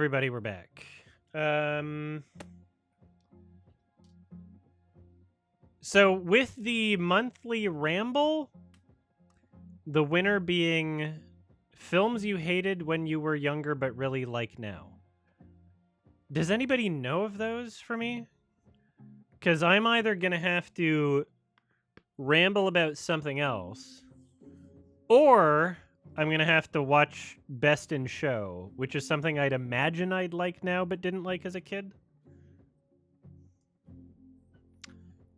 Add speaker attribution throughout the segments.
Speaker 1: everybody, we're back. So with the monthly ramble, the winner being films you hated when you were younger but really like now. Does anybody know of those for me? Because I'm either going to have to ramble about something else, or I'm going to have to watch Best in Show, which is something I'd imagine I'd like now but didn't like as a kid.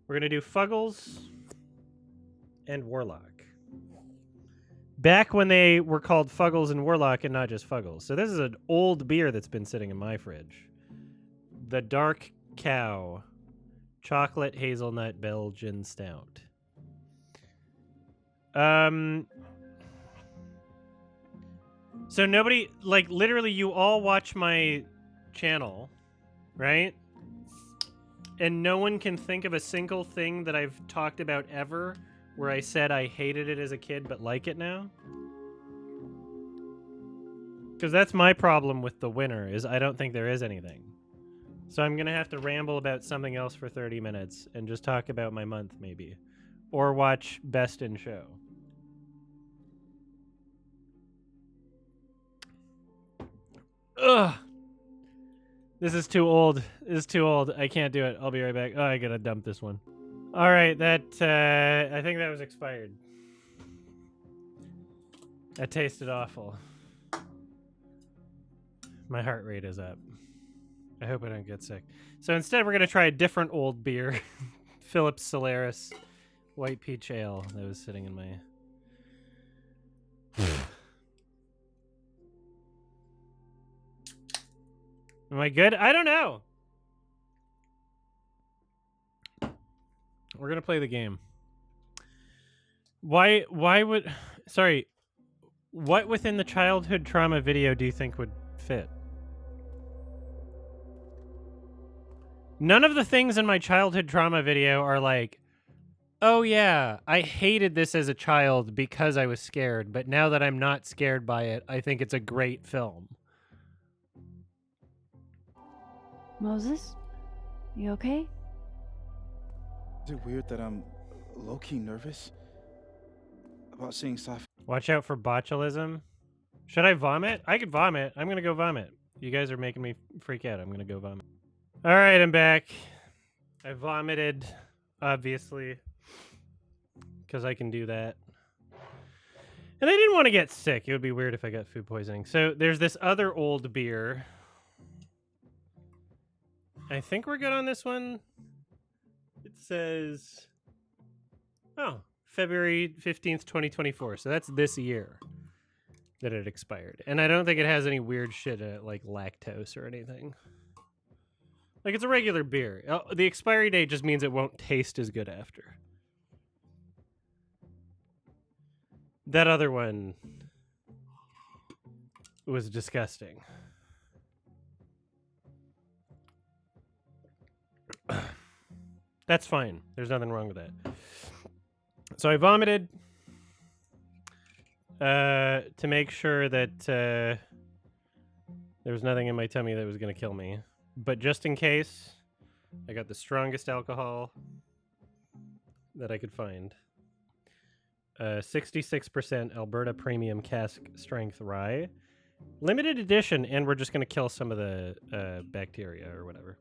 Speaker 1: We're going to do Fuggles and Warlock. Back when they were called Fuggles and Warlock and not just Fuggles. So this is an old beer that's been sitting in my fridge. The Dark Cow Chocolate Hazelnut Belgian Stout. So nobody, like, literally you all watch my channel, right? And no one can think of a single thing that I've talked about ever where I said I hated it as a kid but like it now. Because that's my problem with the winner, is I don't think there is anything. So I'm going to have to ramble about something else for 30 minutes and just talk about my month, maybe. Or watch Best in Show. Ugh. This is too old. This is too old. I can't do it. I'll be right back. Oh, I gotta dump this one. All right, that, I think that was expired. That tasted awful. My heart rate is up. I hope I don't get sick. So instead, we're gonna try a different old beer. Phillips Solaris White Peach Ale that was sitting in my... Am I good? I don't know. We're gonna play the game. Why would... Sorry. What within the childhood trauma video do you think would fit? None of the things in my childhood trauma video are like, oh yeah, I hated this as a child because I was scared, but now that I'm not scared by it, I think it's a great film.
Speaker 2: Moses? You okay?
Speaker 3: Is it weird that I'm low-key nervous about seeing Safi?
Speaker 1: Watch out for botulism. Should I vomit? I could vomit. I'm gonna go vomit. You guys are making me freak out. I'm gonna go vomit. All right, I'm back. I vomited, obviously, because I can do that. And I didn't want to get sick. It would be weird if I got food poisoning. So there's this other old beer. I think we're good on this one. It says, oh, February 15th, 2024. So that's this year that it expired. And I don't think it has any weird shit in it, like lactose or anything. Like, it's a regular beer. The expiry date just means it won't taste as good after. That other one was disgusting. That's fine. There's nothing wrong with that. So I vomited to make sure that there was nothing in my tummy that was going to kill me. But just in case, I got the strongest alcohol that I could find. 66% Alberta Premium Cask Strength Rye. Limited edition, and we're just going to kill some of the bacteria or whatever.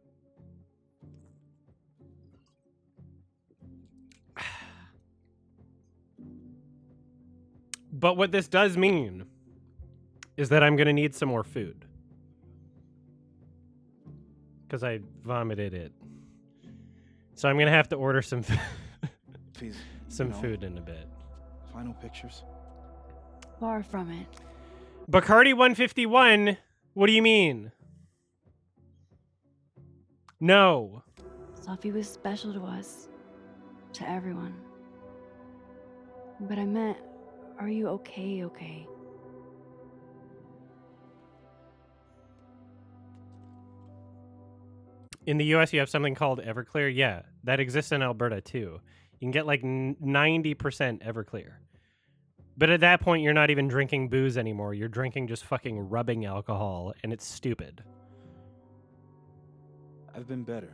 Speaker 1: But what this does mean is that I'm going to need some more food. Because I vomited it. So I'm going to have to order some food in a bit.
Speaker 3: Final pictures.
Speaker 2: Far from it.
Speaker 1: Bacardi 151? What do you mean? No.
Speaker 2: Safi was special to us. To everyone. But I meant, are you okay?
Speaker 1: In the US, you have something called Everclear. Yeah, that exists in Alberta, too. You can get like 90% Everclear. But at that point, you're not even drinking booze anymore. You're drinking just fucking rubbing alcohol, and it's stupid.
Speaker 3: I've been better.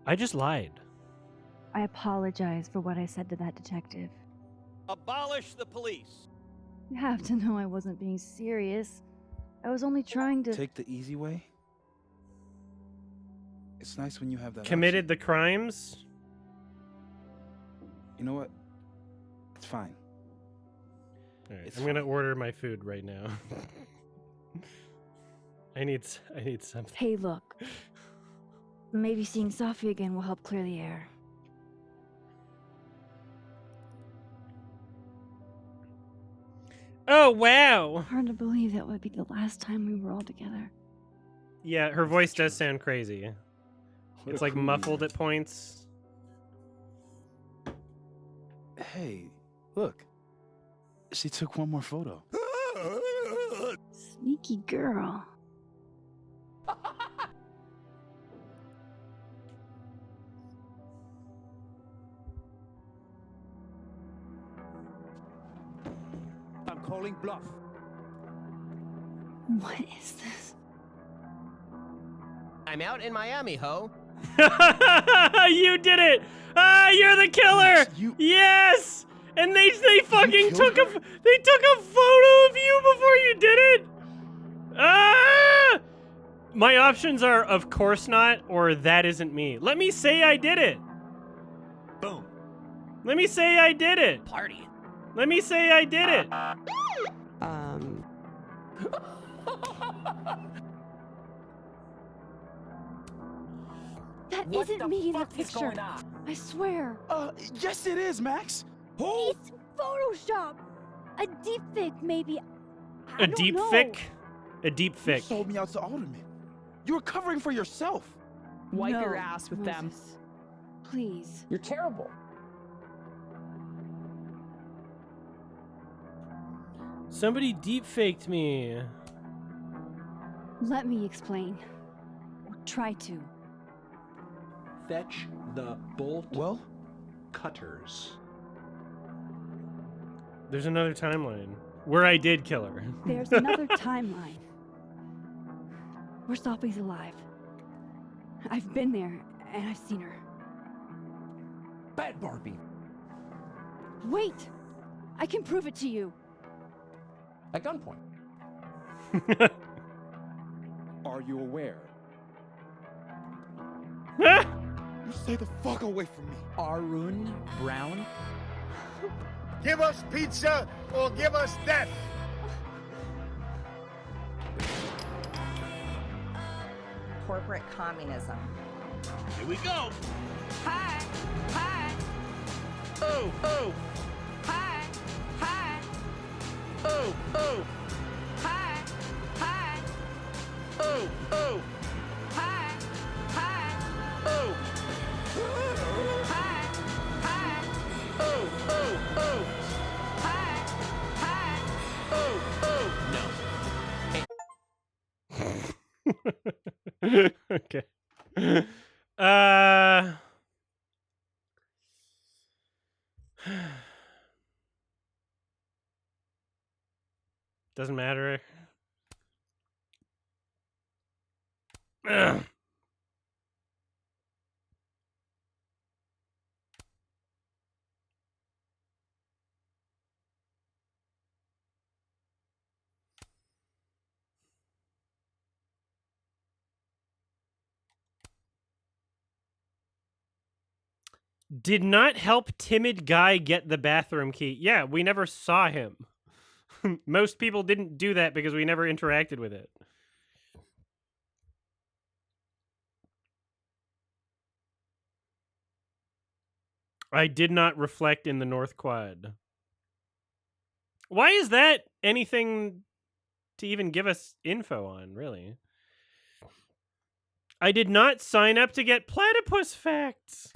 Speaker 1: I just lied.
Speaker 2: I apologize for what I said to that detective.
Speaker 4: Abolish the police.
Speaker 2: You have to know I wasn't being serious. I was only trying to...
Speaker 3: Take the easy way? It's nice when you have that
Speaker 1: Committed
Speaker 3: option.
Speaker 1: the crimes?
Speaker 3: You know what? It's fine.
Speaker 1: All right,
Speaker 3: It's
Speaker 1: I'm gonna
Speaker 3: fine.
Speaker 1: order my food right now. I need something.
Speaker 2: Hey, look. Maybe seeing Safi again will help clear the air.
Speaker 1: Oh, wow.
Speaker 2: Hard to believe that would be the last time we were all together.
Speaker 1: Yeah, her
Speaker 3: That's
Speaker 1: voice
Speaker 3: the
Speaker 1: does
Speaker 3: truth.
Speaker 1: sound crazy.
Speaker 3: What
Speaker 1: It's
Speaker 3: a
Speaker 1: like
Speaker 3: crew we
Speaker 1: muffled
Speaker 3: were.
Speaker 1: at points.
Speaker 3: Hey, look. She took one more photo.
Speaker 2: Sneaky girl.
Speaker 4: I'm calling bluff.
Speaker 2: What is this?
Speaker 5: I'm out in Miami, ho.
Speaker 1: You did it! Ah, you're the killer!
Speaker 3: Max, you-
Speaker 1: Yes! And they fucking
Speaker 3: killed
Speaker 1: took a photo of you before you did it. Ah! My options are of course not or that isn't me. Let me say I did it.
Speaker 5: Boom.
Speaker 1: Let me say I did it.
Speaker 5: Party.
Speaker 1: Let me say I did it.
Speaker 2: That
Speaker 5: What
Speaker 2: not
Speaker 5: the
Speaker 2: me in the
Speaker 5: fuck is
Speaker 2: picture.
Speaker 5: going on?
Speaker 2: I swear.
Speaker 3: Yes it is, Max.
Speaker 2: It's Photoshop. A deepfake, maybe. I
Speaker 1: A
Speaker 2: don't
Speaker 1: deep
Speaker 2: know.
Speaker 1: fic? A deep
Speaker 3: You
Speaker 1: fic.
Speaker 3: sold me out to Alderman. You were covering for yourself.
Speaker 6: Wipe
Speaker 2: No,
Speaker 6: your ass with them.
Speaker 2: Moses. Please.
Speaker 6: You're terrible.
Speaker 1: Somebody deep faked me.
Speaker 2: Let me explain. Or try to.
Speaker 7: Fetch the bolt
Speaker 3: Well,
Speaker 7: cutters.
Speaker 1: There's another timeline where I did kill her.
Speaker 2: There's another timeline. Where Safi's alive. I've been there, and I've seen her.
Speaker 7: Bad Barbie.
Speaker 2: Wait! I can prove it to you.
Speaker 7: At gunpoint.
Speaker 4: Are you aware?
Speaker 1: Ah!
Speaker 3: you stay the fuck away from me.
Speaker 7: Arun Brown.
Speaker 8: Give us pizza or give us death.
Speaker 9: Corporate communism.
Speaker 4: Here we go.
Speaker 9: Hi, hi,
Speaker 4: Oh, oh,
Speaker 9: hi, hi,
Speaker 4: oh, oh,
Speaker 9: hi, hi,
Speaker 4: oh, oh,
Speaker 9: hi, hi,
Speaker 4: oh,
Speaker 9: hi, hi,
Speaker 4: oh, oh, oh,
Speaker 9: hi, hi.
Speaker 4: oh, no.
Speaker 1: Okay. Uh Doesn't matter. Ugh. Did not help timid guy get the bathroom key. Yeah, we never saw him. Most people didn't do that because we never interacted with it. I did not reflect in the North Quad. Why is that anything to even give us info on, really? I did not sign up to get platypus facts.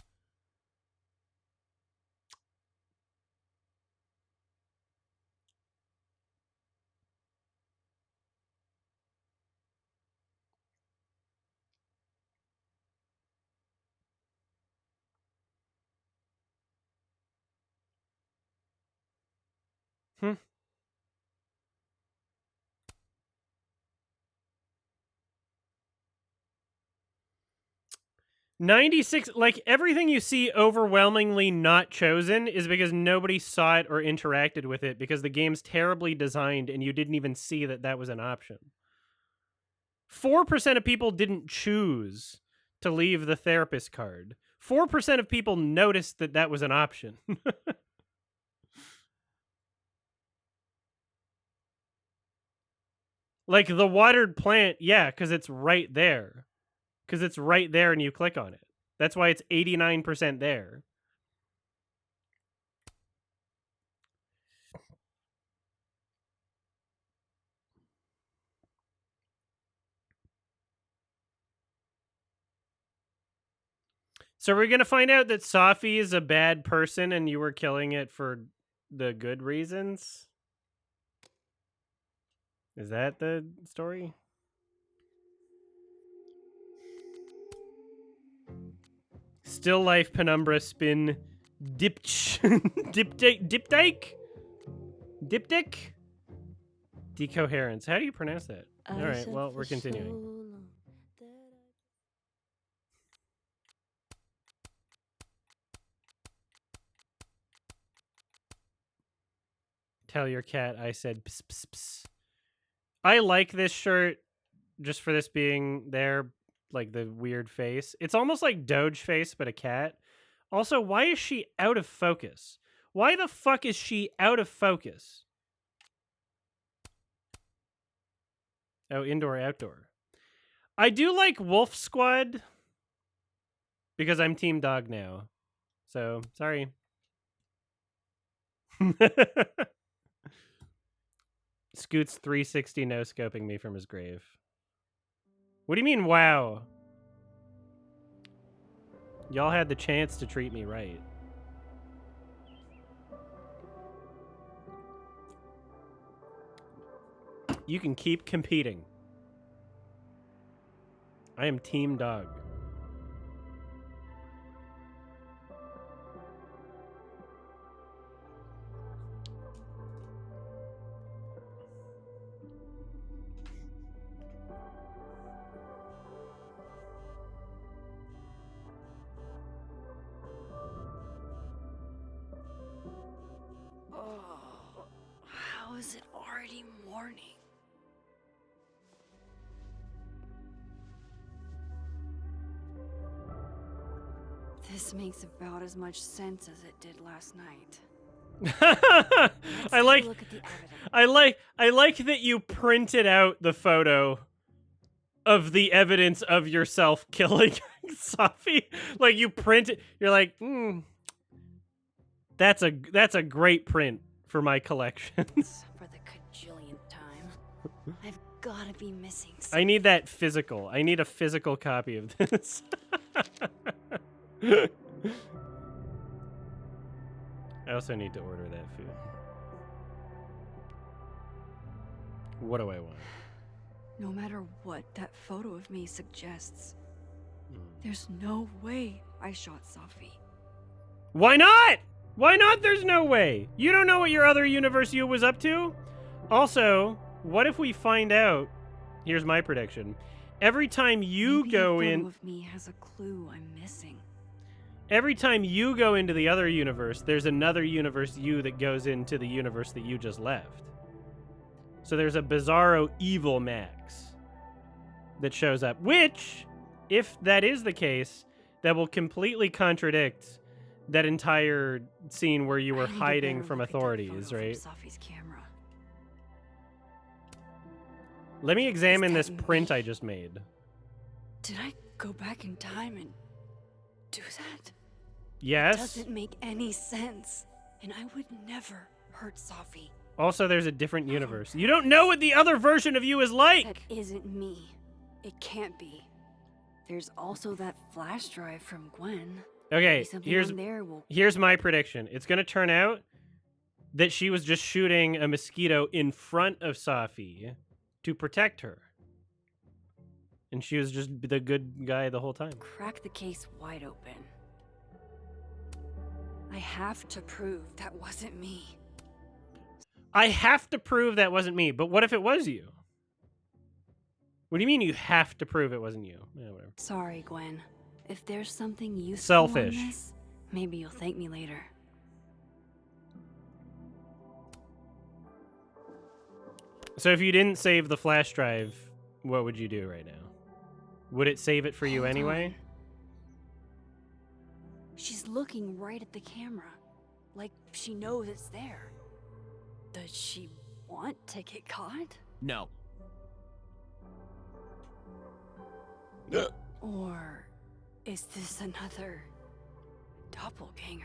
Speaker 1: 96, like everything you see overwhelmingly not chosen is because nobody saw it or interacted with it because the game's terribly designed and you didn't even see that that was an option. 4% of people didn't choose to leave the therapist card. 4% of people noticed that that was an option. Like the watered plant, yeah, because it's right there. Because it's right there and you click on it. That's why it's 89% there. So we're going to find out that Safi is a bad person and you were killing it for the good reasons? Is that the story? Still life penumbra spin diptyque? Decoherence. How do you pronounce that? All right, well, we're continuing. Tell your cat I said pss, pss, pss. I like this shirt just for this being there, like the weird face. It's almost like Doge face, but a cat. Also, why is she out of focus? Why the fuck is she out of focus? Oh, indoor, outdoor. I do like Wolf Squad because I'm Team Dog now. So, sorry. Scoot's 360 no-scoping me from his grave. What do you mean, wow? Y'all had the chance to treat me right. You can keep competing. I am Team Dog.
Speaker 2: Oh, how is it already morning? This makes about as much sense as it did last night.
Speaker 1: I like
Speaker 2: Look at the evidence.
Speaker 1: I like that you printed out the photo of the evidence of yourself killing Safi. Like you print it, you're like, that's a great print for my collections.
Speaker 2: For the cajillionth time, I've gotta be missing
Speaker 1: I
Speaker 2: something.
Speaker 1: need that physical. I need a physical copy of this. I also need to order that food. What do I want?
Speaker 2: No matter what that photo of me suggests, there's no way I shot Safi.
Speaker 1: Why not? Why not? There's no way. You don't know what your other universe you was up to? Also, what if we find out? Here's my prediction. Every time you
Speaker 2: Maybe
Speaker 1: go
Speaker 2: the
Speaker 1: in,
Speaker 2: photo of me has a clue I'm missing.
Speaker 1: every time you go into the other universe, there's another universe you that goes into the universe that you just left. So there's a bizarro evil Max that shows up, which, if that is the case, that will completely contradict that entire scene where you were
Speaker 2: I need a
Speaker 1: hiding
Speaker 2: better
Speaker 1: from
Speaker 2: look at that
Speaker 1: authorities,
Speaker 2: photo
Speaker 1: right?
Speaker 2: from Safi's camera.
Speaker 1: Let me examine
Speaker 2: Is
Speaker 1: this
Speaker 2: that
Speaker 1: print
Speaker 2: me?
Speaker 1: I just made.
Speaker 2: Did I go back in time and do that? It
Speaker 1: Yes.
Speaker 2: doesn't make any sense. And I would never hurt Safi.
Speaker 1: Also, there's a different universe. You don't know what the other version of you is
Speaker 2: That
Speaker 1: like!
Speaker 2: isn't me. It can't be. There's also that flash drive from Gwen.
Speaker 1: Okay,
Speaker 2: Maybe something
Speaker 1: here's
Speaker 2: on there will...
Speaker 1: here's my prediction. It's going to turn out that she was just shooting a mosquito in front of Safi to protect her. And she was just the good guy the whole time.
Speaker 2: crack the case wide open. I have to prove that wasn't me.
Speaker 1: I have to prove that wasn't me, but what if it was you? What do you mean you have to prove it wasn't you? Yeah, whatever.
Speaker 2: Sorry, Gwen. If there's something useful
Speaker 1: Selfish.
Speaker 2: on this, maybe you'll thank me later.
Speaker 1: So if you didn't save the flash drive, what would you do right now? Would it save it for you
Speaker 2: Hold
Speaker 1: anyway?
Speaker 2: on. She's looking right at the camera, like she knows it's there. Does she want to get caught?
Speaker 5: No.
Speaker 2: Or is this another doppelganger?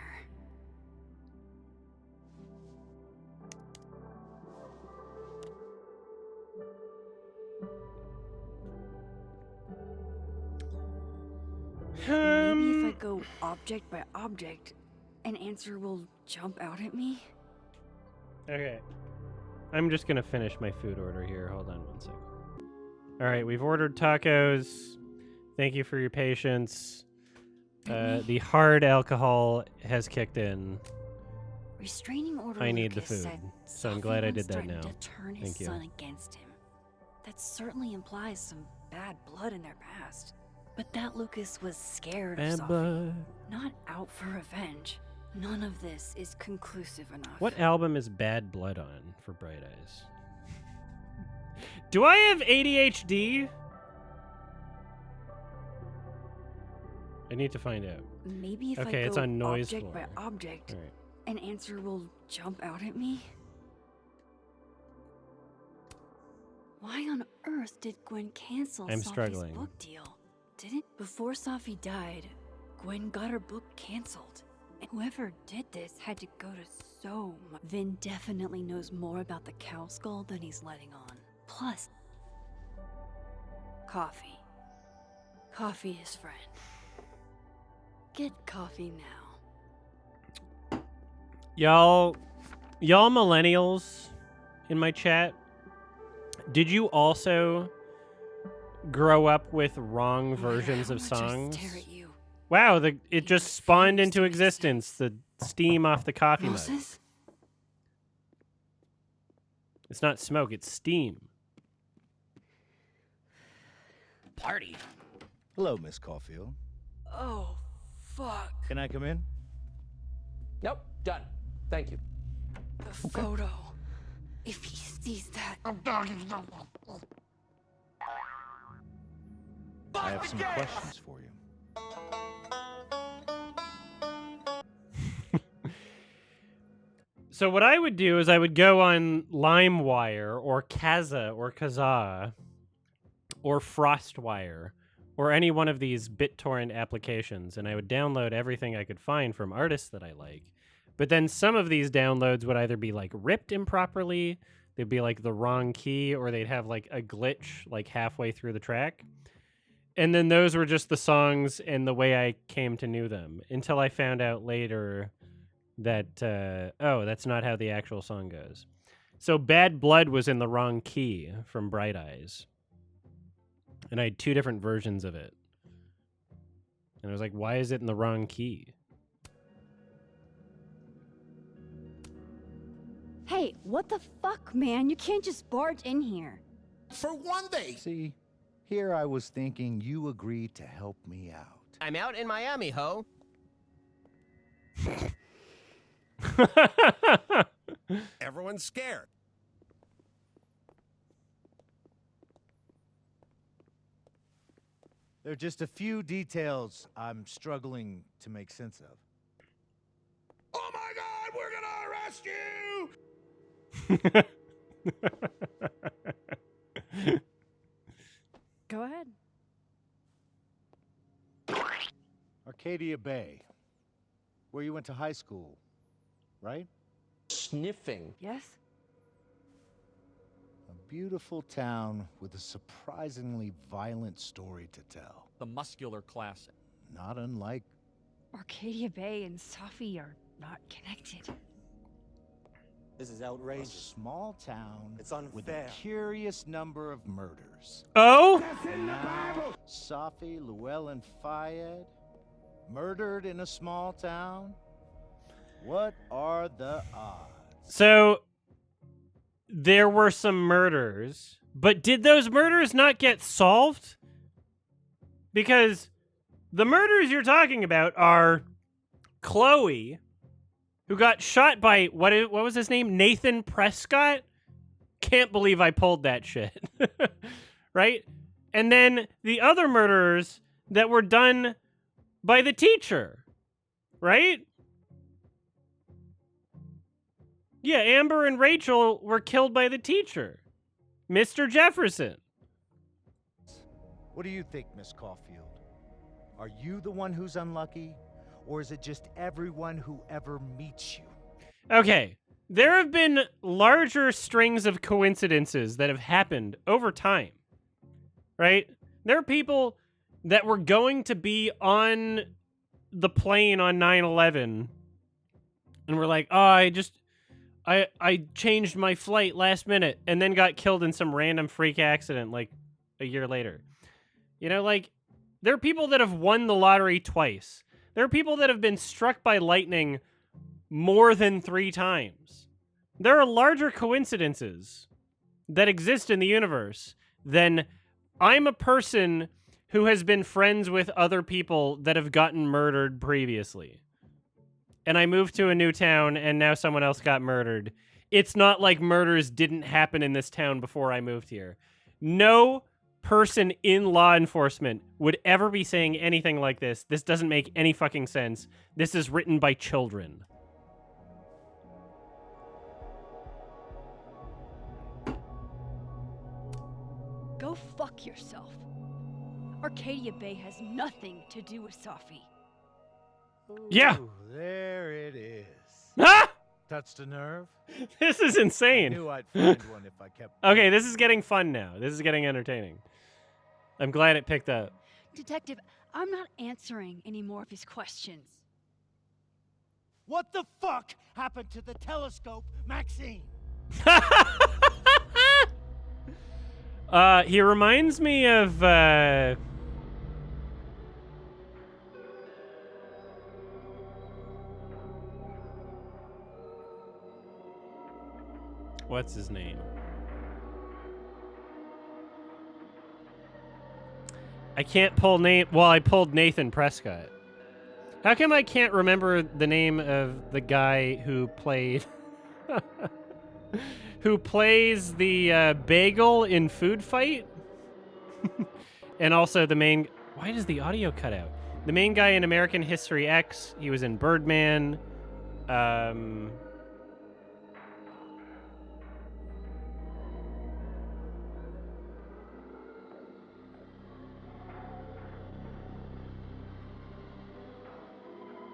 Speaker 2: Maybe if I go object by object, an answer will jump out at me?
Speaker 1: Okay. I'm just gonna finish my food order here. Hold on one second. All right, we've ordered tacos. Thank you for your patience. The hard alcohol has kicked in.
Speaker 2: Restraining order
Speaker 1: I need the
Speaker 2: Lucas
Speaker 1: food,
Speaker 2: said
Speaker 1: so I'm
Speaker 2: Safi
Speaker 1: glad I
Speaker 2: once
Speaker 1: did that
Speaker 2: threatened
Speaker 1: now.
Speaker 2: to turn his
Speaker 1: Thank you.
Speaker 2: son against him. That certainly implies some bad blood in their past. But that Lucas was scared of
Speaker 1: Bad
Speaker 2: Safi,
Speaker 1: blood.
Speaker 2: not out for revenge. None of this is conclusive enough.
Speaker 1: What album is Bad Blood on for Bright Eyes? Do I have ADHD? I need to find out.
Speaker 2: Maybe if I
Speaker 1: Okay,
Speaker 2: go
Speaker 1: it's on noise
Speaker 2: object
Speaker 1: floor.
Speaker 2: by object,
Speaker 1: All right.
Speaker 2: an answer will jump out at me? Why on earth did Gwen cancel
Speaker 1: I'm
Speaker 2: Safi's
Speaker 1: struggling.
Speaker 2: book deal? Didn't before Safi died, Gwen got her book canceled. And whoever did this had to go to so much. Vin definitely knows more about the cow skull than he's letting on. Plus, coffee. Coffee is friend. Get coffee now.
Speaker 1: Y'all millennials in my chat, did you also grow up with wrong versions
Speaker 2: Why
Speaker 1: of
Speaker 2: would I
Speaker 1: songs?
Speaker 2: stare at you?
Speaker 1: Wow, it just spawned
Speaker 2: refuse
Speaker 1: into
Speaker 2: to
Speaker 1: existence, the steam off the coffee mug.
Speaker 2: Moses?
Speaker 1: It's not smoke, it's steam.
Speaker 5: Party.
Speaker 3: Hello, Miss Caulfield.
Speaker 2: Oh, fuck.
Speaker 3: Can I come in?
Speaker 7: Nope, done. Thank you.
Speaker 2: The photo. If he sees that.
Speaker 3: I have some questions for you.
Speaker 1: So what I would do is I would go on LimeWire or Kazaa or Kazaa or FrostWire or any one of these BitTorrent applications, and I would download everything I could find from artists that I like. But then some of these downloads would either be like ripped improperly, they'd be like the wrong key, or they'd have like a glitch like halfway through the track. And then those were just the songs and the way I came to know them until I found out later that, oh, that's not how the actual song goes. So Bad Blood was in the wrong key from Bright Eyes. And I had two different versions of it. And I was like, why is it in the wrong key?
Speaker 2: Hey, what the fuck, man? You can't just barge in here.
Speaker 8: For one day.
Speaker 6: See, here I was thinking you agreed to help me out.
Speaker 5: I'm out in Miami, ho.
Speaker 8: Everyone's scared.
Speaker 6: There are just a few details I'm struggling to make sense of.
Speaker 8: Oh my God, we're gonna arrest you!
Speaker 2: Go ahead.
Speaker 6: Arcadia Bay, where you went to high school, right?
Speaker 7: Sniffing.
Speaker 2: Yes?
Speaker 6: A beautiful town with a surprisingly violent story to tell.
Speaker 10: The muscular classic.
Speaker 6: Not unlike
Speaker 2: Arcadia Bay and Safi are not connected.
Speaker 8: This is
Speaker 6: a
Speaker 8: outrageous.
Speaker 6: small town
Speaker 8: It's
Speaker 6: with a
Speaker 8: unfair.
Speaker 6: curious number of murders.
Speaker 1: Oh?
Speaker 6: And now, Safi, Llewellyn Fayed, murdered in a small town? What are the odds?
Speaker 1: So there were some murders, but did those murders not get solved? Because The murders you're talking about are Chloe, who got shot by, what was his name? Nathan Prescott? Can't believe I pulled that shit. Right? And then the other murderers that were done by the teacher. Right? Yeah, Amber and Rachel were killed by the teacher, Mr. Jefferson.
Speaker 6: What do you think, Miss Caulfield? Are you the one who's unlucky? Or is it just everyone who ever meets you?
Speaker 1: Okay, there have been larger strings of coincidences that have happened over time, right? There are people that were going to be on the plane on 9/11 and were like, oh, I changed my flight last minute and then got killed in some random freak accident like a year later. You know, like, there are people that have won the lottery twice. There are people that have been struck by lightning more than 3 times. There are larger coincidences that exist in the universe than I'm a person who has been friends with other people that have gotten murdered previously. And I moved to a new town and now someone else got murdered. It's not like murders didn't happen in this town before I moved here. No person in law enforcement would ever be saying anything like this. This doesn't make any fucking sense. This is written by children.
Speaker 2: Go fuck yourself. Arcadia Bay has nothing to do with Safi.
Speaker 1: Yeah.
Speaker 6: Ooh, there it is.
Speaker 1: Ah!
Speaker 6: Touched a nerve?
Speaker 1: This is
Speaker 6: I
Speaker 1: insane.
Speaker 6: knew I'd find one if I kept...
Speaker 1: Okay, this is getting fun now. This is getting entertaining. I'm glad it picked up.
Speaker 2: Detective, I'm not answering any more of his questions.
Speaker 6: What the fuck happened to the telescope, Maxine?
Speaker 1: He reminds me of, what's his name? I can't pull name. Well, I pulled Nathan Prescott. How come I can't remember the name of the guy who played, who plays the bagel in Food Fight? And also the main. Why does the audio cut out? The main guy in American History X. He was in Birdman.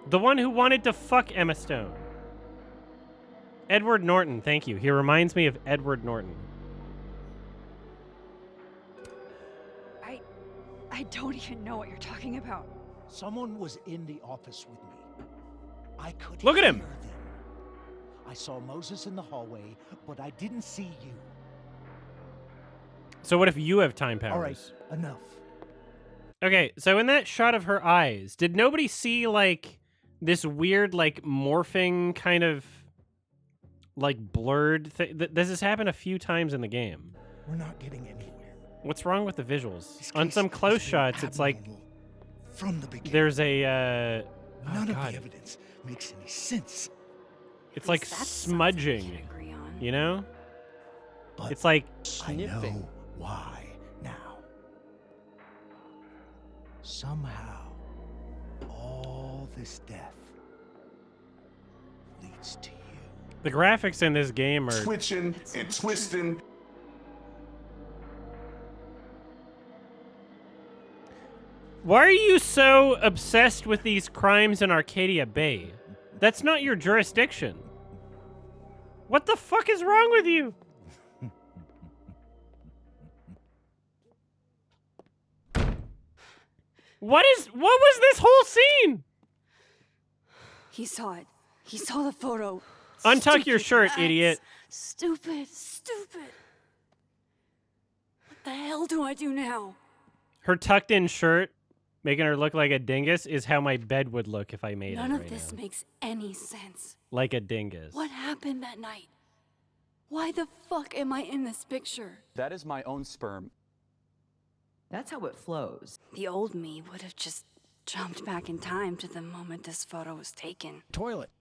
Speaker 1: The one who wanted to fuck Emma Stone. Edward Norton, thank you. He reminds me of Edward Norton.
Speaker 2: I don't even know what you're talking about.
Speaker 6: Someone was in the office with me. I could
Speaker 1: Look at him.
Speaker 6: hear them. I saw Moses in the hallway, but I didn't see you.
Speaker 1: So what if you have time powers?
Speaker 6: All right, enough.
Speaker 1: Okay, so in that shot of her eyes, did nobody see, like, this weird, like, morphing kind of, like, blurred thing? This has happened a few times in the game.
Speaker 3: We're not getting anywhere.
Speaker 1: What's wrong with the visuals?
Speaker 3: This
Speaker 1: On
Speaker 3: case
Speaker 1: some close
Speaker 3: has been
Speaker 1: shots, it's like
Speaker 3: abnormal from the beginning.
Speaker 1: there's a,
Speaker 3: None of
Speaker 1: God.
Speaker 3: the evidence makes any sense.
Speaker 1: It's like
Speaker 2: That's something we can
Speaker 1: smudging,
Speaker 2: agree on.
Speaker 1: you know?
Speaker 3: But
Speaker 1: It's like,
Speaker 3: I know
Speaker 7: Sniffing.
Speaker 3: why now. Somehow, all this death leads to you.
Speaker 1: the graphics in this game are...
Speaker 10: Twitching and twisting.
Speaker 1: Why are you so obsessed with these crimes in Arcadia Bay? That's not your jurisdiction. What the fuck is wrong with you? What was this whole scene?
Speaker 2: He saw it. He saw the photo.
Speaker 1: Untuck your
Speaker 2: Stupid
Speaker 1: shirt,
Speaker 2: ass.
Speaker 1: idiot.
Speaker 2: Stupid. What the hell do I do now?
Speaker 1: Her tucked in shirt, making her look like a dingus, is how my bed would look if I made
Speaker 2: None
Speaker 1: it
Speaker 2: of
Speaker 1: right
Speaker 2: this
Speaker 1: now.
Speaker 2: makes any sense.
Speaker 1: Like a dingus.
Speaker 2: What happened that night? Why the fuck am I in this picture?
Speaker 11: That is my own sperm.
Speaker 12: That's how it flows.
Speaker 2: The old me would have just jumped back in time to the moment this photo was taken.
Speaker 5: Toilet.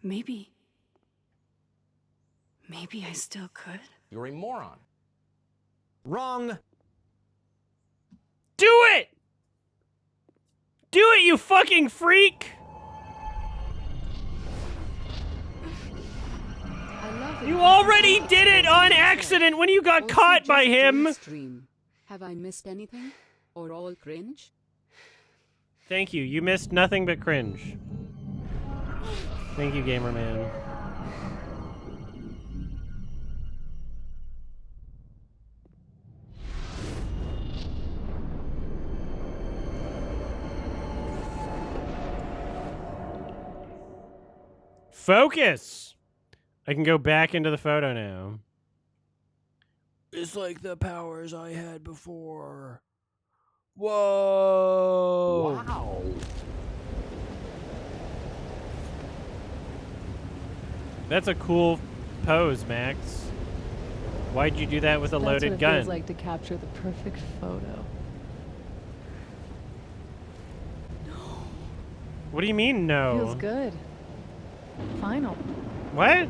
Speaker 2: Maybe I still could.
Speaker 7: You're a moron.
Speaker 5: Wrong.
Speaker 1: Do it! Do it, you fucking freak! You already did it on accident when you got caught by him!
Speaker 11: Stream. Have I missed anything? Or all cringe?
Speaker 1: Thank you. You missed nothing but cringe. Thank you, gamer man. Focus! I can go back into the photo now. It's like the powers I had before. Whoa!
Speaker 7: Wow.
Speaker 1: That's a cool pose, Max. Why'd you do that with a loaded
Speaker 12: That's what
Speaker 1: gun?
Speaker 12: it feels like to capture the perfect photo.
Speaker 1: What do you mean, no?
Speaker 12: Feels good. Final.
Speaker 1: What?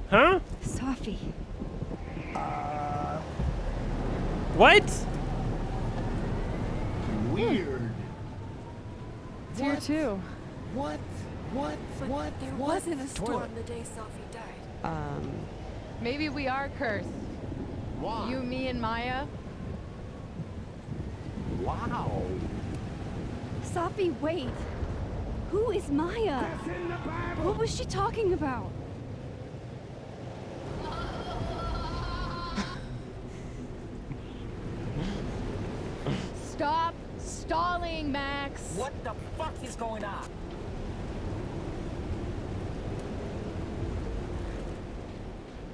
Speaker 1: Huh?
Speaker 2: Safi.
Speaker 1: What?
Speaker 8: Weird.
Speaker 12: It's here too.
Speaker 8: What?
Speaker 2: There wasn't a storm the day Safi died.
Speaker 12: Maybe we are cursed.
Speaker 8: Why?
Speaker 12: You, me, and Maya.
Speaker 7: Wow.
Speaker 2: Safi, wait. Who is Maya? What was she talking about?
Speaker 12: Stop stalling, Max.
Speaker 5: What the fuck is going on?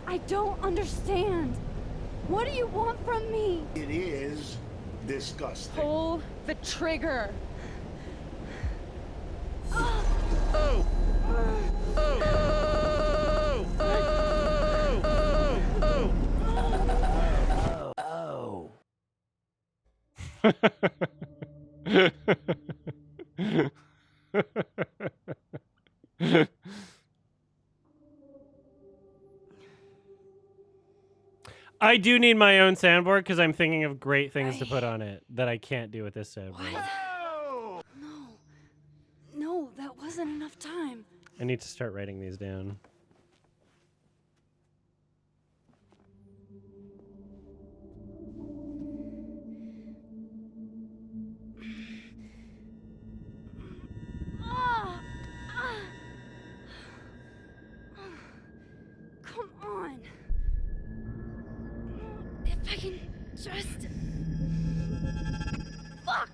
Speaker 2: I don't understand. What do you want from me?
Speaker 8: It is disgusting.
Speaker 12: Pull the trigger.
Speaker 4: Oh! Oh! Oh! Oh!
Speaker 1: I do need my own soundboard because I'm thinking of great things to put on it that I can't do with this soundboard.
Speaker 2: What? No, that wasn't enough time.
Speaker 1: I need to start writing these down.
Speaker 2: Come on. If I can just... Fuck!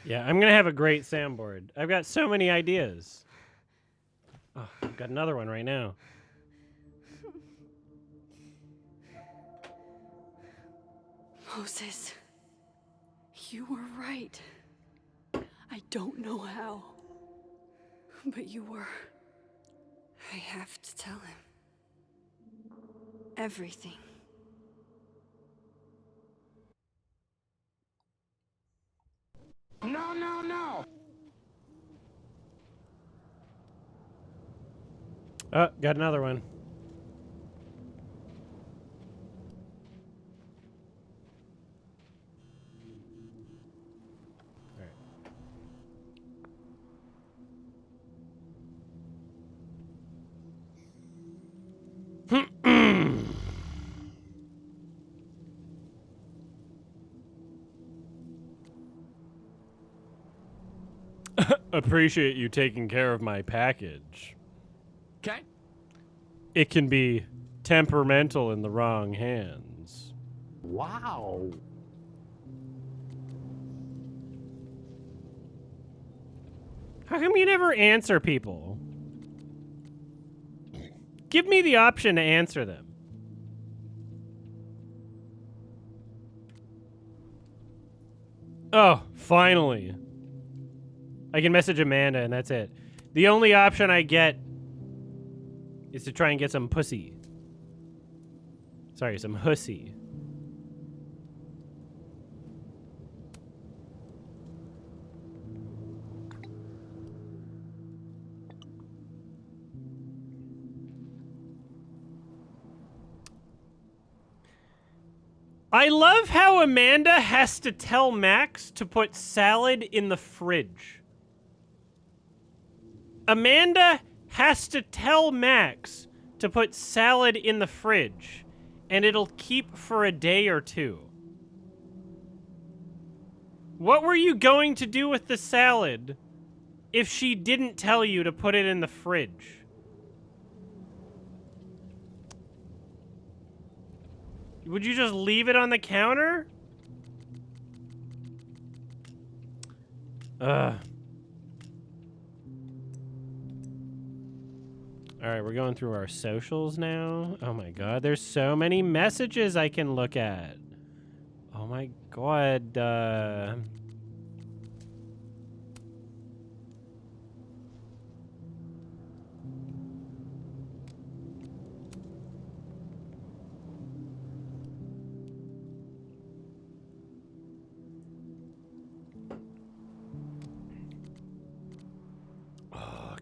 Speaker 1: Yeah, I'm gonna have a great soundboard. I've got so many ideas. Oh, I've got another one right now.
Speaker 2: Moses, you were right. I don't know how, but you were. I have to tell him. Everything.
Speaker 8: No, no, no!
Speaker 1: Oh, got another one. Appreciate you taking care of my package.
Speaker 5: Okay.
Speaker 1: It can be temperamental in the wrong hands.
Speaker 7: Wow.
Speaker 1: How come you never answer people? Give me the option to answer them. Oh, finally. I can message Amanda and that's it. The only option I get is to try and get some pussy. Sorry, some hussy. I love how Amanda has to tell Max to put salad in the fridge. Amanda has to tell Max to put salad in the fridge, and it'll keep for a day or two. What were you going to do with the salad if she didn't tell you to put it in the fridge? Would you just leave it on the counter? Ugh. All right, we're going through our socials now. Oh my god, there's so many messages I can look at. Oh my god. Oh,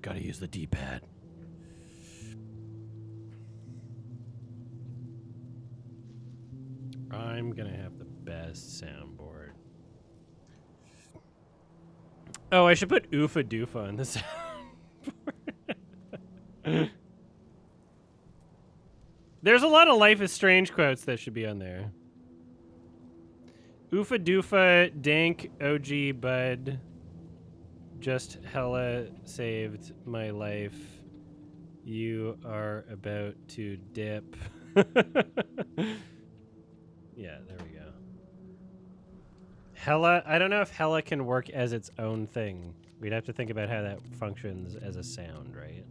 Speaker 1: gotta use the D-pad. I'm gonna have the best soundboard. Oh, I should put Oofa Doofa on the soundboard. There's a lot of Life is Strange quotes that should be on there. Oofa Doofa, Dank, OG, Bud. Just hella saved my life. You are about to dip. Yeah, there we go. Hella, I don't know if hella can work as its own thing. We'd have to think about how that functions as a sound, right?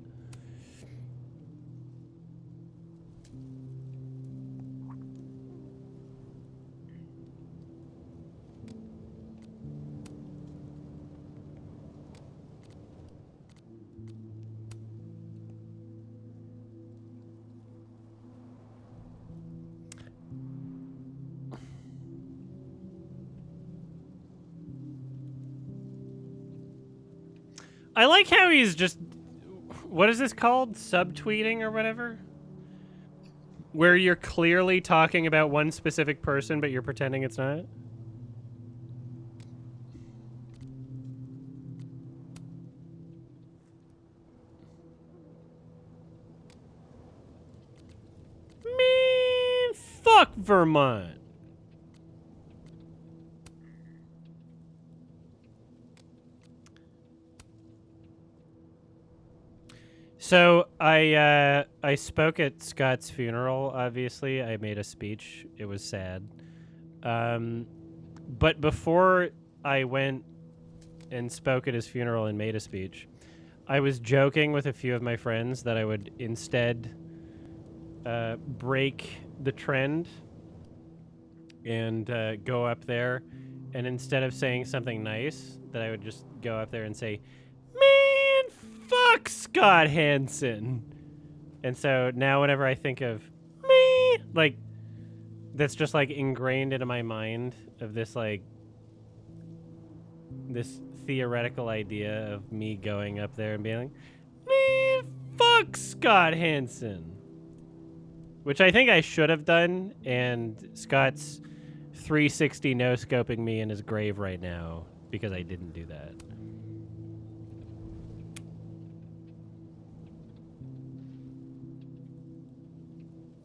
Speaker 1: I like how he's just, what is this called? Subtweeting or whatever? Where you're clearly talking about one specific person, but you're pretending it's not? Man, fuck Vermont. So I spoke at Scott's funeral. Obviously, I made a speech. It was sad, but before I went and spoke at his funeral and made a speech, I was joking with a few of my friends that I would instead break the trend and go up there, and instead of saying something nice, that I would just go up there and say, "Man, fuck Scott Hansen." And so now whenever I think of me, like, that's just like ingrained into my mind of this, like, this theoretical idea of me going up there and being like, "Man, fuck Scott Hansen." Which I think I should have done, and Scott's 360 no-scoping me in his grave right now because I didn't do that.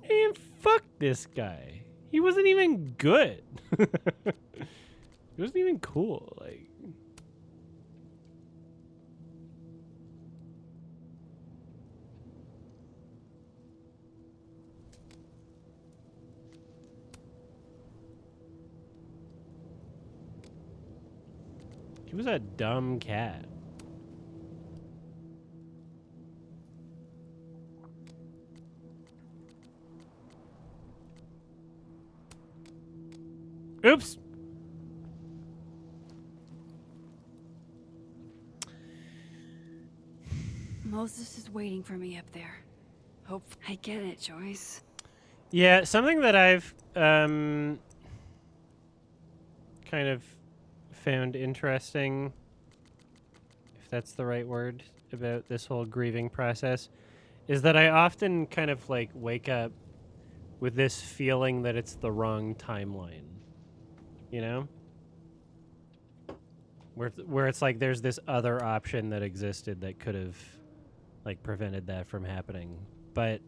Speaker 1: Man, fuck this guy. He wasn't even good. He wasn't even cool. Like, he was a dumb cat. Oops.
Speaker 2: Moses is waiting for me up there. Hope I get it, Joyce.
Speaker 1: Yeah, something that I've kind of found interesting, if that's the right word, about this whole grieving process, is that I often kind of like wake up with this feeling that it's the wrong timeline, you know? Where it's like there's this other option that existed that could have like prevented that from happening. But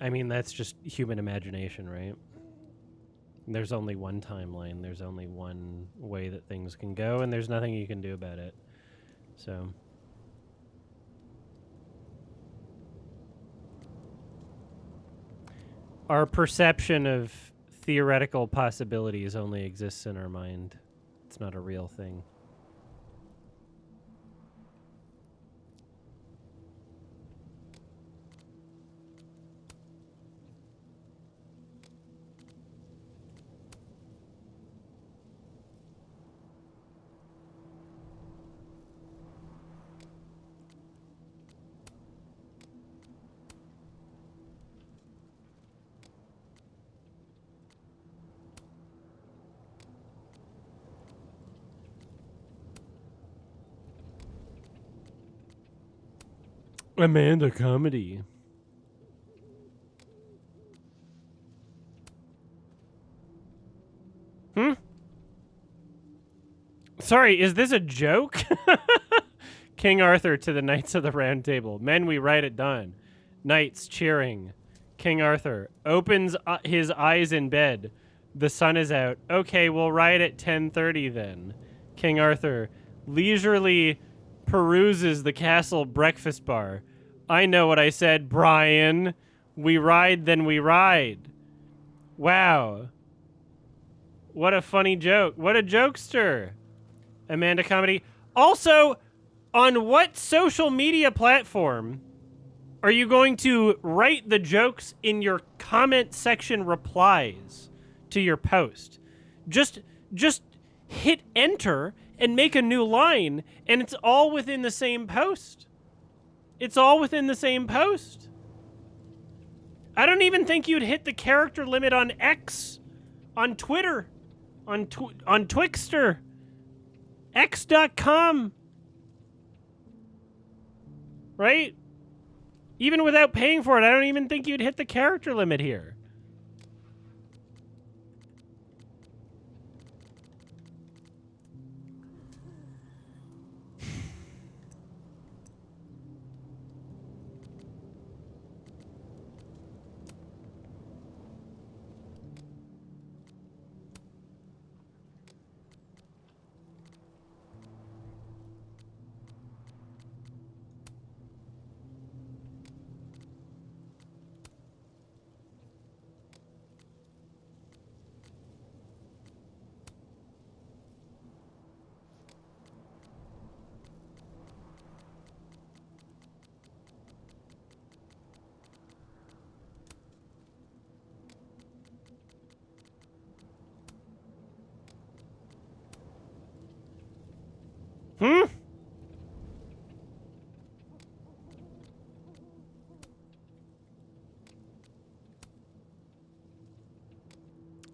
Speaker 1: I mean, that's just human imagination, right? There's only one timeline. There's only one way that things can go, and there's nothing you can do about it. So our perception of theoretical possibilities only exists in our mind. It's not a real thing. Amanda comedy. Sorry, is this a joke? King Arthur to the Knights of the Round Table. Men, we ride at dawn. Knights cheering. King Arthur opens his eyes in bed. The sun is out. Okay, we'll ride at 10:30 then. King Arthur leisurely peruses the castle breakfast bar. I know what I said, Brian. We ride, then we ride. Wow. What a funny joke. What a jokester. Amanda comedy. Also, on what social media platform are you going to write the jokes in your comment section replies to your post? Just hit enter and make a new line, and it's all within the same post. It's all within the same post. I don't even think you'd hit the character limit on X, on Twitter, on Twixter, X.com. Right? Even without paying for it, I don't even think you'd hit the character limit here.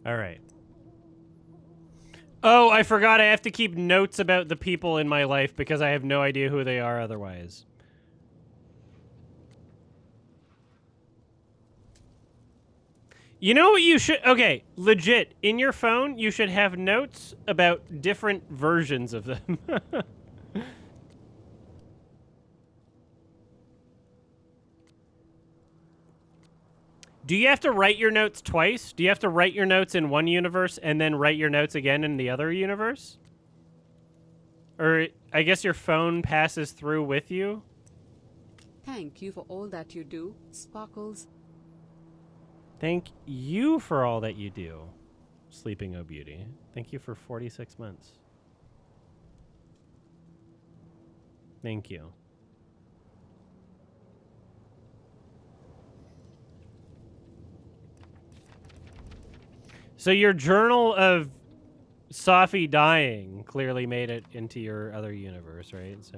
Speaker 1: All right. Oh, I forgot I have to keep notes about the people in my life because I have no idea who they are otherwise. You know what you should... Okay, legit. In your phone, you should have notes about different versions of them. Do you have to write your notes twice? Do you have to write your notes in one universe and then write your notes again in the other universe? Or I guess your phone passes through with you?
Speaker 11: Thank you for all that you do, Sparkles.
Speaker 1: Thank you for all that you do, Sleeping O Beauty. Thank you for 46 months. Thank you. So your journal of Safi dying clearly made it into your other universe, right? So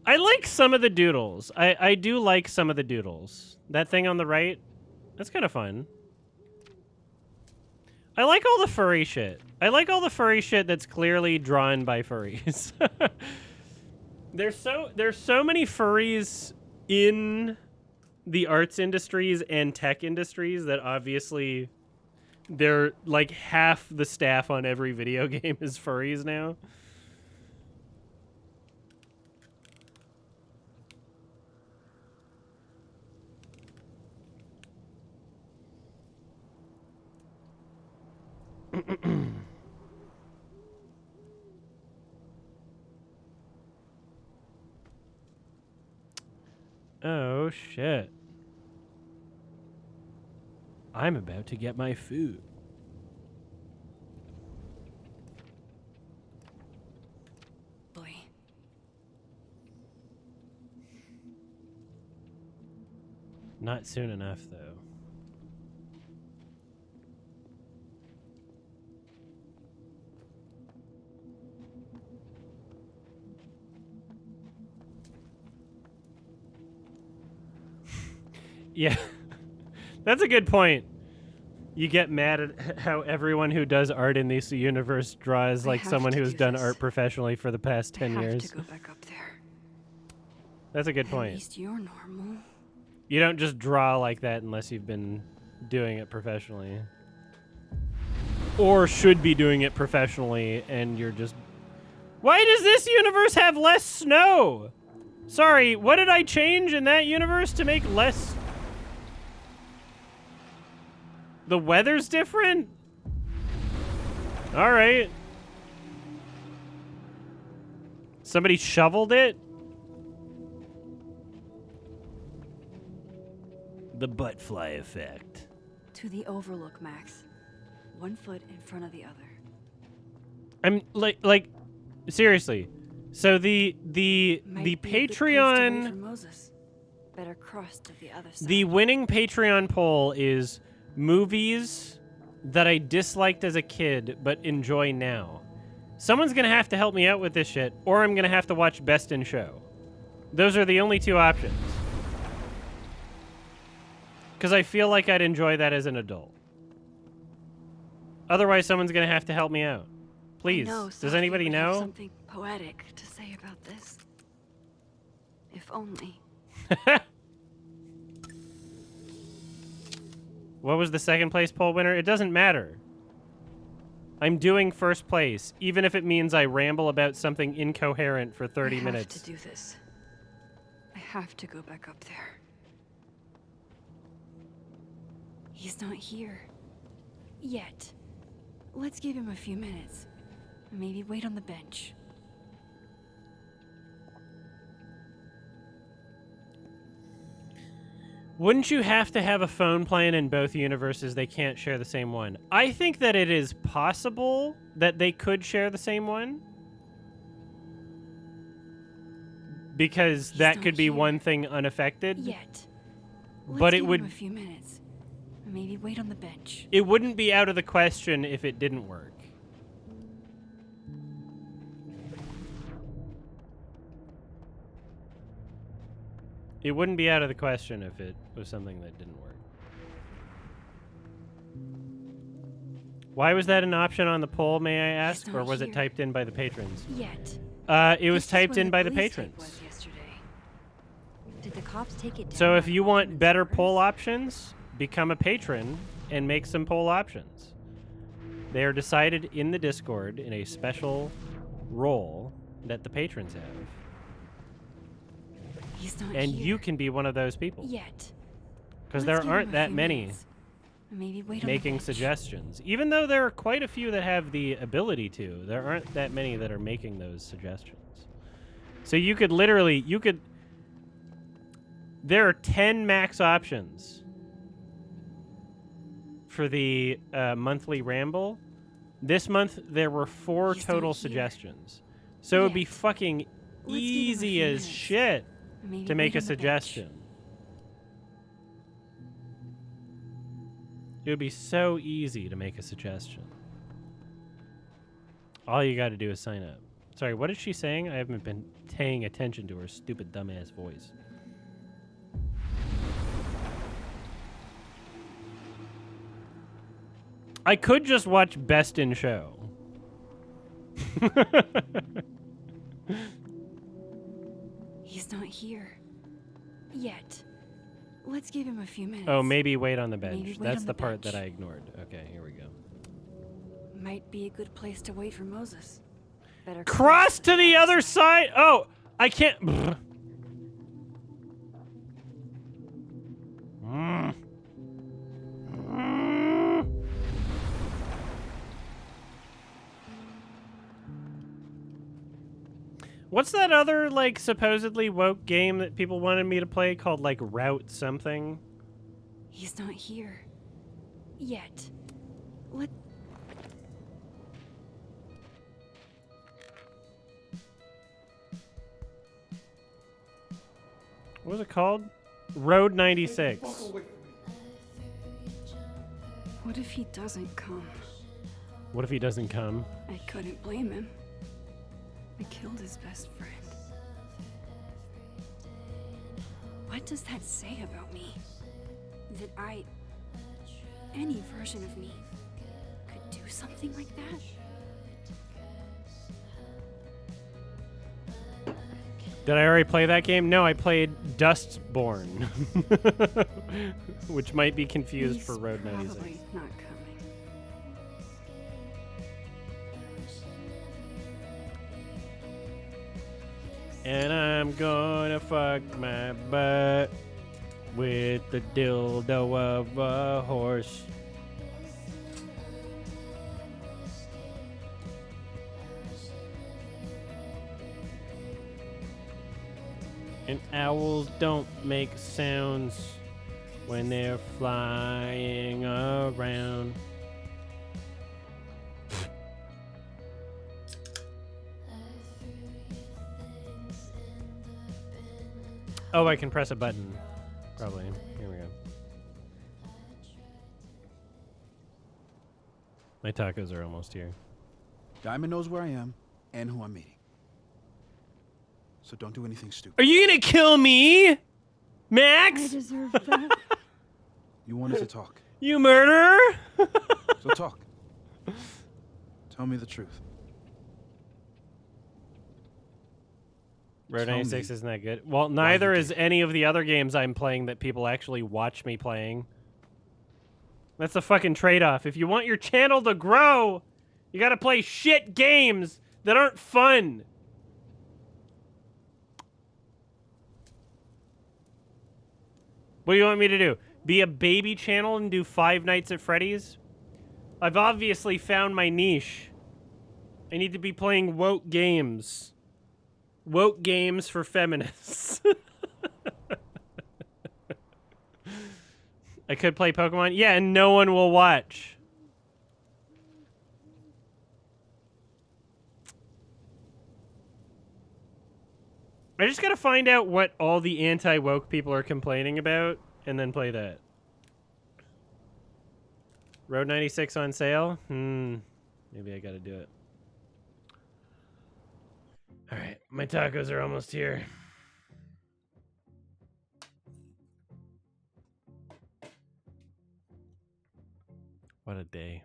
Speaker 1: I like some of the doodles. I do like some of the doodles. That thing on the right, that's kind of fun. I like all the furry shit. I like all the furry shit that's clearly drawn by furries. There's so many furries in the arts industries and tech industries that obviously they're like half the staff on every video game is furries now. Oh, shit. I'm about to get my food.
Speaker 2: Boy.
Speaker 1: Not soon enough, though. Yeah, that's a good point. You get mad at how everyone who does art in this universe draws like someone who's done art professionally for the past 10 years.
Speaker 2: I have to go back up there.
Speaker 1: That's a good point.
Speaker 2: At least you're normal.
Speaker 1: You don't just draw like that unless you've been doing it professionally. Or should be doing it professionally and you're just... Why does this universe have less snow? Sorry, what did I change in that universe to make less... The weather's different? All right. Somebody shoveled it? The butt fly effect.
Speaker 2: To the overlook, Max. 1 foot in front of the other.
Speaker 1: I'm like seriously. So the Patreon
Speaker 2: Moses. Better cross to the other side.
Speaker 1: The winning Patreon poll is movies that I disliked as a kid but enjoy now. Someone's gonna have to help me out with this shit, or I'm gonna have to watch Best in Show. Those are the only two options. Because I feel like I'd enjoy that as an adult. Otherwise, someone's gonna have to help me out. Please, does anybody know?
Speaker 2: Something poetic to say about this. If only.
Speaker 1: What was the second place poll winner? It doesn't matter. I'm doing first place, even if it means I ramble about something incoherent for 30 minutes.
Speaker 2: I have to do this. I have to go back up there. He's not here. Yet. Let's give him a few minutes. Maybe wait on the bench.
Speaker 1: Wouldn't you have to have a phone plan in both universes? They can't share the same one. I think that it is possible that they could share the same one. Because that could be one thing unaffected.
Speaker 2: Yet.
Speaker 1: But it would...
Speaker 2: Give him a few minutes. Maybe wait on the bench.
Speaker 1: It wouldn't be out of the question if it didn't work. It wouldn't be out of the question if it was something that didn't work. Why was that an option on the poll, may I ask? Or was it typed in by the patrons?
Speaker 2: Yet.
Speaker 1: It was typed in by the patrons.
Speaker 2: Did the cops take it down?
Speaker 1: So if you want better poll options, become a patron and make some poll options. They are decided in the Discord in a special role that the patrons have.
Speaker 2: He's not
Speaker 1: and
Speaker 2: here.
Speaker 1: You can be one of those people.
Speaker 2: Yet.
Speaker 1: Because there aren't that many
Speaker 2: Maybe wait
Speaker 1: making suggestions. Even though there are quite a few that have the ability to, there aren't that many that are making those suggestions. So you could literally, there are 10 max options for the monthly ramble. This month, there were 4 total suggestions. So it would be fucking easy as shit to make a suggestion. It would be so easy to make a suggestion. All you got to do is sign up. Sorry, what is she saying? I haven't been paying attention to her stupid dumbass voice. I could just watch Best in Show.
Speaker 2: He's not here. Yet. Let's give him a few minutes.
Speaker 1: Oh, maybe wait on the
Speaker 2: Maybe
Speaker 1: bench.
Speaker 2: wait
Speaker 1: That's
Speaker 2: on
Speaker 1: the
Speaker 2: the
Speaker 1: part that
Speaker 2: bench.
Speaker 1: I ignored. Okay, here we go.
Speaker 2: Might be a good place to wait for Moses. Better
Speaker 1: Cross to the other side. Oh, I can't. Mm. What's that other, like, supposedly woke game that people wanted me to play called, like, Route something?
Speaker 2: He's not here. Yet. Let.
Speaker 1: What was it called? Road 96.
Speaker 2: What if he doesn't come?
Speaker 1: What if he doesn't come?
Speaker 2: I couldn't blame him. I killed his best friend. What does that say about me? That I, any version of me, could do something like that?
Speaker 1: Did I already play that game? No, I played Dustborn. Which might be confused
Speaker 2: He's
Speaker 1: for Road 96.
Speaker 2: probably not coming.
Speaker 1: And I'm gonna fuck my butt with the dildo of a horse. And owls don't make sounds when they're flying around. Oh, I can press a button. Probably. Here we go. My tacos are almost here.
Speaker 3: Diamond knows where I am and who I'm meeting. So don't do anything stupid.
Speaker 1: Are you gonna kill me, Max?
Speaker 2: I deserve that.
Speaker 3: You wanted to talk.
Speaker 1: You murderer?
Speaker 3: So talk. Tell me the truth.
Speaker 1: Road
Speaker 3: Tell
Speaker 1: 96
Speaker 3: me
Speaker 1: isn't that good. Well, neither
Speaker 3: you
Speaker 1: is
Speaker 3: did.
Speaker 1: any of the other games I'm playing that people actually watch me playing. That's a fucking trade-off. If you want your channel to grow, you gotta play shit games that aren't fun. What do you want me to do? Be a baby channel and do Five Nights at Freddy's? I've obviously found my niche. I need to be playing woke games. Woke games for feminists. I could play Pokemon. Yeah, and no one will watch. I just gotta find out what all the anti-woke people are complaining about, and then play that. Road 96 on sale? Maybe I gotta do it. Alright, my tacos are almost here. What a day.